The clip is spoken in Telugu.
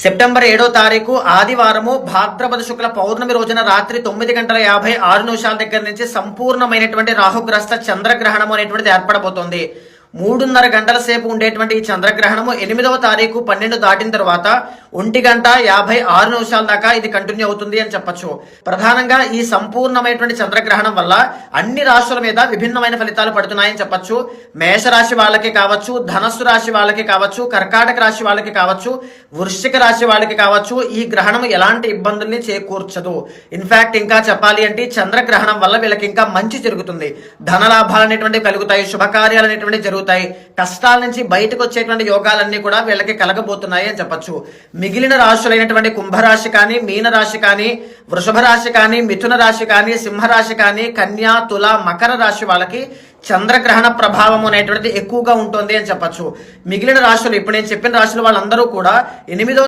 సెప్టెంబర్ 7వ తారీఖు ఆదివారము భాద్రపద శుక్ల పౌర్ణమి రోజున రాత్రి 9:56 దగ్గర నుంచి సంపూర్ణమైనటువంటి రాహుగ్రస్త చంద్రగ్రహణం అనేటువంటిది ఏర్పడబోతోంది. 3:30 గంటల సేపు ఉండేటువంటి ఈ చంద్రగ్రహణము 8వ తారీఖు 12 దాటిన తర్వాత 1:56 దాకా ఇది కంటిన్యూ అవుతుంది అని చెప్పొచ్చు. ప్రధానంగా ఈ సంపూర్ణమైనటువంటి చంద్రగ్రహణం వల్ల అన్ని రాశుల మీద విభిన్నమైన ఫలితాలు పడుతున్నాయని చెప్పొచ్చు. మేషరాశి వాళ్ళకి కావచ్చు, ధనస్సు రాశి వాళ్ళకి కావచ్చు, కర్కాటక రాశి వాళ్ళకి కావచ్చు, వృశ్చిక రాశి వాళ్ళకి కావచ్చు, ఈ గ్రహణం ఎలాంటి ఇబ్బందుల్ని చేకూర్చదు. ఇన్ఫాక్ట్ ఇంకా చెప్పాలి అంటే చంద్రగ్రహణం వల్ల వీళ్ళకి ఇంకా మంచి జరుగుతుంది. ధనలాభాలు అనేటువంటివి కలుగుతాయి, శుభకార్యాలు అనేటువంటివి జరుగుతాయి, కష్టాల నుంచి బయటకు వచ్చేటువంటి యోగాలన్నీ కూడా వీళ్ళకి కలగబోతున్నాయి అని చెప్పొచ్చు. మిగిలిన రాశులైనటువంటి కుంభరాశి కానీ, మీన రాశి కానీ, వృషభ రాశి కానీ, మిథున రాశి కానీ, సింహరాశి కానీ, కన్యా, తుల, మకర రాశి వాళ్ళకి చంద్రగ్రహణ ప్రభావం అనేటువంటిది ఎక్కువగా ఉంటుంది అని చెప్పొచ్చు. మిగిలిన రాశులు ఇప్పుడు నేను చెప్పిన రాశులు వాళ్ళందరూ కూడా 8వ